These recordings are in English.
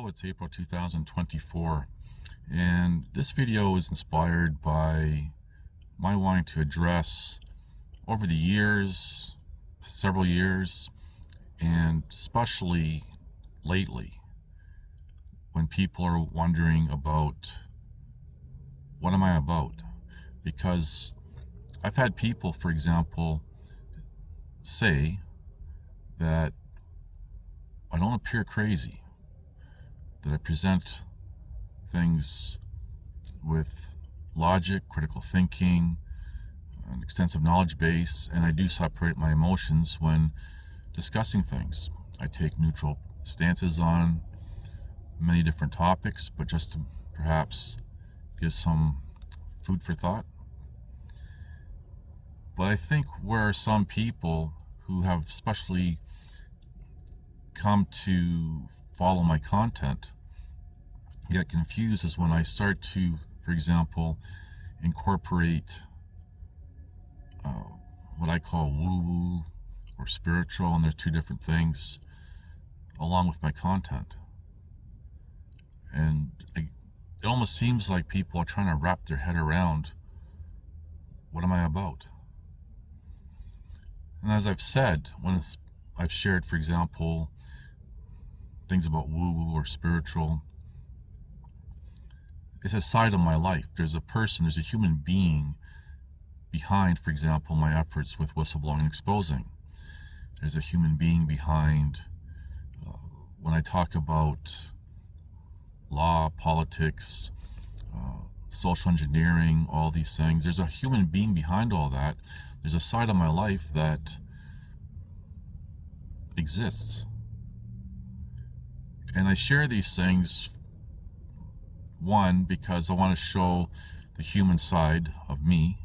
It's April 2024, and this video is inspired by my wanting to address over the years, several years, and especially lately, when people are wondering about what am I about? Because I've had people, for example, say that I don't appear crazy, that I present things with logic, critical thinking, an extensive knowledge base, and I do separate my emotions when discussing things. I take neutral stances on many different topics, but just to perhaps give some food for thought. But I think where some people who have especially come to follow my content get confused is when I start to, for example, incorporate what I call woo-woo or spiritual, and they're two different things, along with my content. And it almost seems like people are trying to wrap their head around, what am I about? And as I've said, when I've shared, for example, things about woo-woo or spiritual, it's a side of my life. There's a person, there's a human being behind, for example, my efforts with whistleblowing and exposing. There's a human being behind when I talk about law, politics, social engineering, all these things. There's a human being behind all that. There's a side of my life that exists. And I share these things, one, because I want to show the human side of me.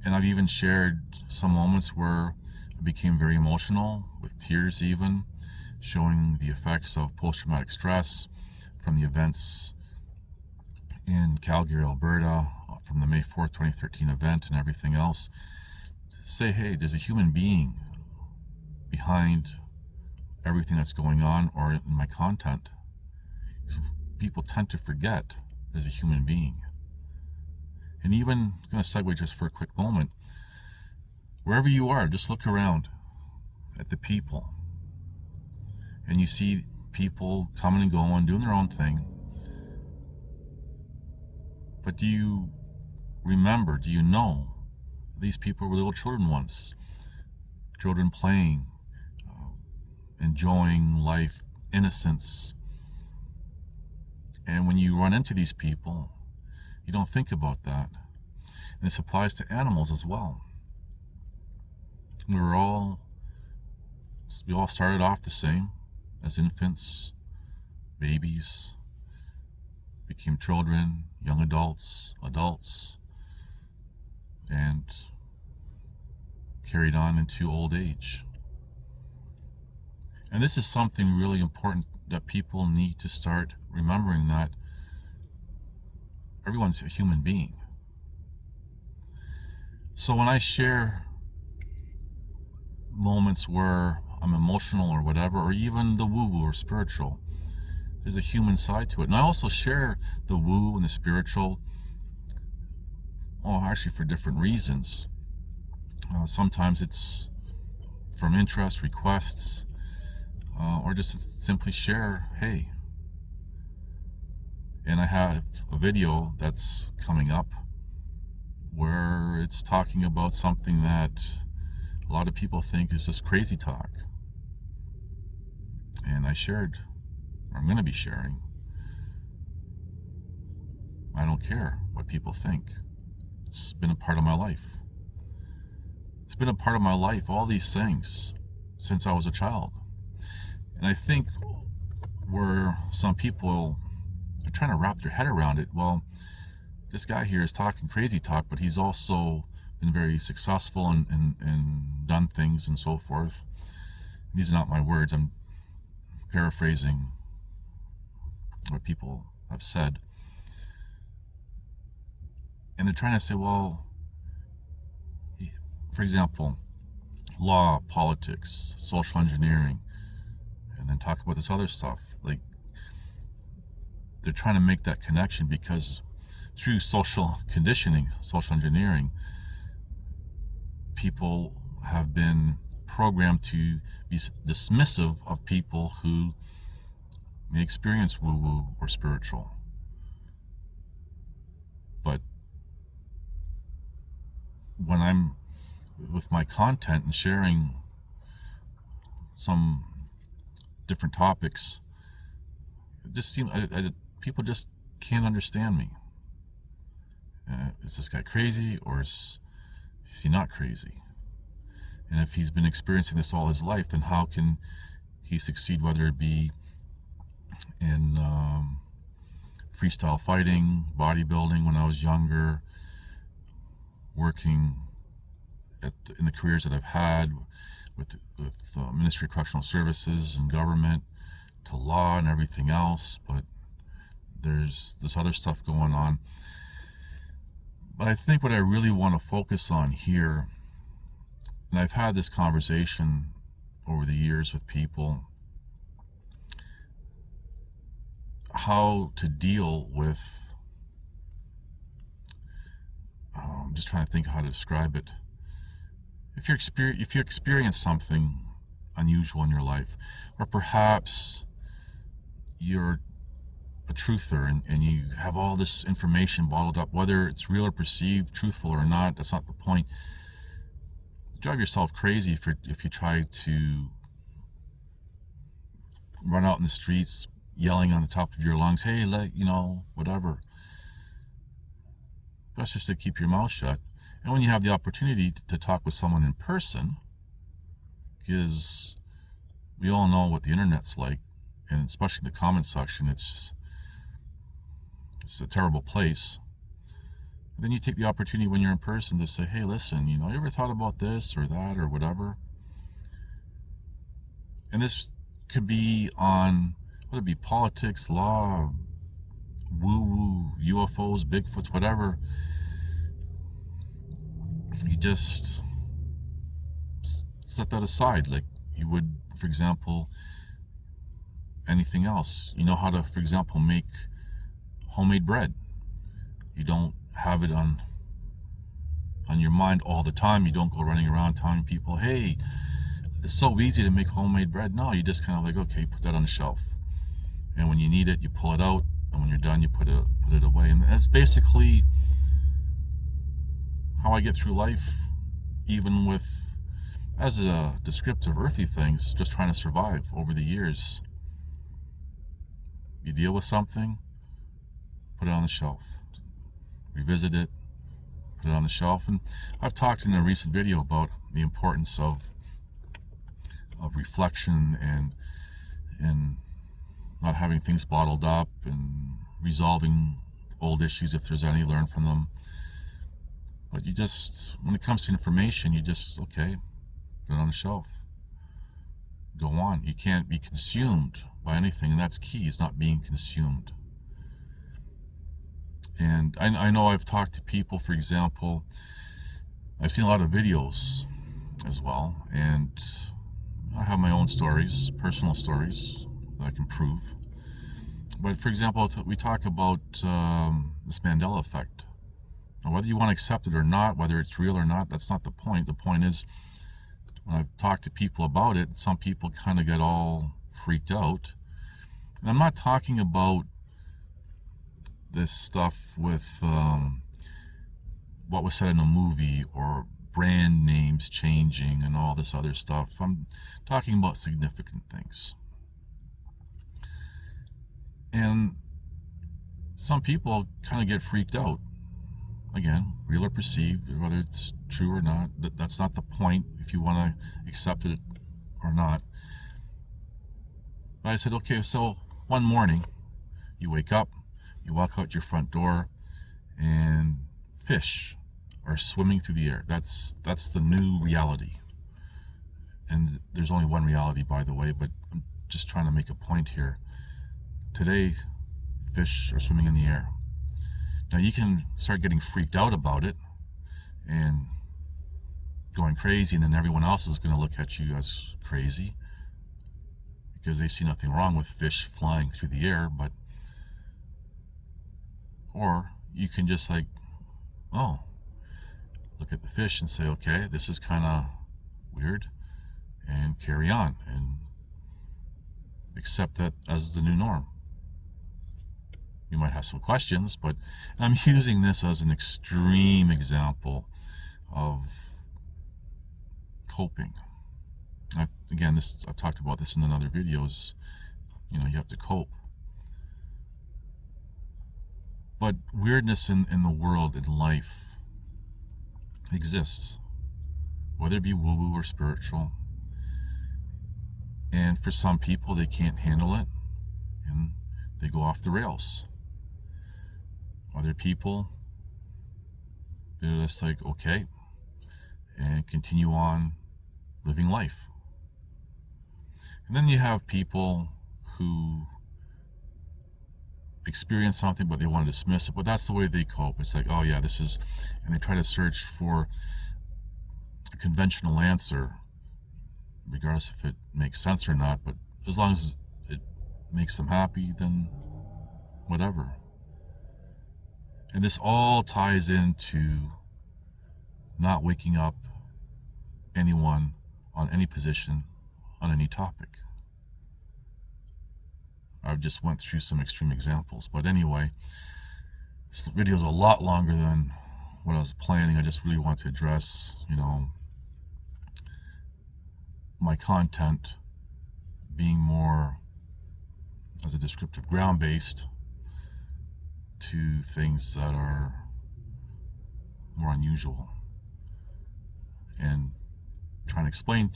And I've even shared some moments where I became very emotional, with tears even, showing the effects of post-traumatic stress from the events in Calgary, Alberta, from the May 4th, 2013 event and everything else. Say, hey, there's a human being behind everything that's going on or in my content. People tend to forget there's a human being. And even, I'm going to segue just for a quick moment, wherever you are, just look around at the people, and you see people coming and going, doing their own thing. But do you remember, do you know, these people were little children once, children playing, enjoying life, innocence. And when you run into these people, you don't think about that. And this applies to animals as well. We all started off the same as infants, babies, became children, young adults, and carried on into old age. And this is something really important that people need to start remembering, that everyone's a human being. So when I share moments where I'm emotional or whatever, or even the woo-woo or spiritual, there's a human side to it. And I also share the woo and the spiritual, actually for different reasons. Sometimes it's from interest, requests, or just to simply share, hey. And I have a video that's coming up where it's talking about something that a lot of people think is just crazy talk. And I shared, or I'm going to be sharing, I don't care what people think. It's been a part of my life. It's been a part of my life, all these things, since I was a child. And I think where some people are trying to wrap their head around it, well, this guy here is talking crazy talk, but he's also been very successful and done things and so forth. These are not my words. I'm paraphrasing what people have said. And they're trying to say, well, for example, law, politics, social engineering, and then talk about this other stuff. like they're trying to make that connection, because through social conditioning, social engineering, people have been programmed to be dismissive of people who may experience woo-woo or spiritual. But when I'm with my content and sharing some different topics, it just seems people just can't understand me. Is this guy crazy, or is he not crazy? And if he's been experiencing this all his life, then how can he succeed, whether it be in freestyle fighting, bodybuilding when I was younger, working in the careers that I've had with Ministry of Correctional Services and government, to law and everything else. But there's this other stuff going on. But I think what I really want to focus on here, and I've had this conversation over the years with people, how to deal with, I'm just trying to think how to describe it. If you experience something unusual in your life, or perhaps you're a truther and you have all this information bottled up, whether it's real or perceived, truthful or not, that's not the point. You drive yourself crazy if you try to run out in the streets yelling on the top of your lungs, hey, whatever. That's just to keep your mouth shut. And when you have the opportunity to talk with someone in person, because we all know what the internet's like, and especially the comment section, it's a terrible place. But then you take the opportunity when you're in person to say, hey, listen, you ever thought about this or that or whatever? And this could be on, whether it be politics, law, woo-woo, UFOs, Bigfoots, whatever. You just set that aside like you would, for example, anything else. You know how to, for example, make homemade bread. You don't have it on your mind all the time. You don't go running around telling people, hey, it's so easy to make homemade bread. No, you just kind of like, okay, put that on the shelf. And when you need it, you pull it out. And when you're done, you put it away. And that's basically how I get through life, even with, as a descriptive earthy things, just trying to survive over the years. You deal with something, put it on the shelf. Revisit it, put it on the shelf. And I've talked in a recent video about the importance of reflection and not having things bottled up, and resolving old issues if there's any, learn from them. But you just, when it comes to information, you just, okay, put it on the shelf. Go on. You can't be consumed by anything, and that's key, is not being consumed. And I know I've talked to people, for example, I've seen a lot of videos as well, and I have my own stories, personal stories that I can prove. But for example, we talk about this Mandela effect. Now, whether you want to accept it or not, whether it's real or not, that's not the point. The point is, when I've talked to people about it, some people kind of get all freaked out. And I'm not talking about this stuff with what was said in a movie, or brand names changing and all this other stuff. I'm talking about significant things. And some people kind of get freaked out. Again, real or perceived, whether it's true or not, that's not the point, if you want to accept it or not. But I said, okay, so one morning, you wake up, you walk out your front door, and fish are swimming through the air. That's the new reality. And there's only one reality, by the way, but I'm just trying to make a point here. Today, fish are swimming in the air. Now, you can start getting freaked out about it and going crazy, and then everyone else is going to look at you as crazy, because they see nothing wrong with fish flying through the air. But or you can just like, oh, look at the fish and say, okay, this is kind of weird, and carry on and accept that as the new norm. You might have some questions, but I'm using this as an extreme example of coping. Again, I've talked about this in other videos. You know, you have to cope. But weirdness in the world, in life, exists, whether it be woo-woo or spiritual. And for some people, they can't handle it, and they go off the rails. Other people, they're just like, okay, and continue on living life. And then you have people who experience something, but they want to dismiss it, but that's the way they cope. It's like, oh yeah, this is, and they try to search for a conventional answer, regardless if it makes sense or not, but as long as it makes them happy, then whatever. And this all ties into not waking up anyone on any position on any topic. I just went through some extreme examples, but anyway, this video is a lot longer than what I was planning. I just really want to address, you know, my content being more as a descriptive, ground-based, to things that are more unusual, and trying to explain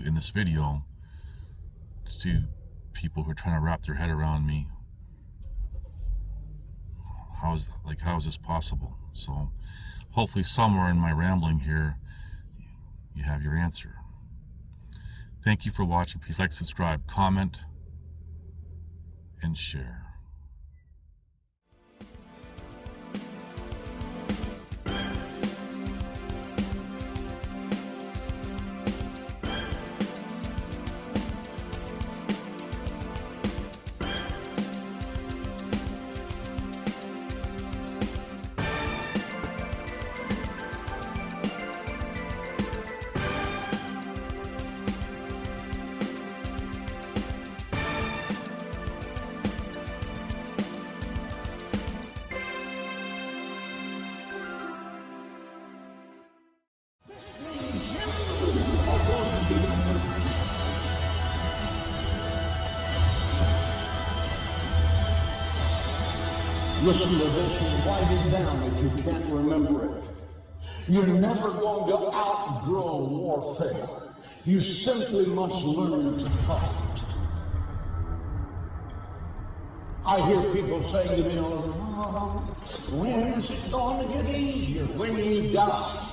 in this video to people who are trying to wrap their head around me, how is this possible? So hopefully somewhere in my rambling here you have your answer. Thank you for watching. Please like, subscribe, comment, and share. Listen to this and write it down if you can't remember it. You're never going to outgrow warfare. You simply must learn to fight. I hear people saying to me, oh, when is it going to get easier? When you die.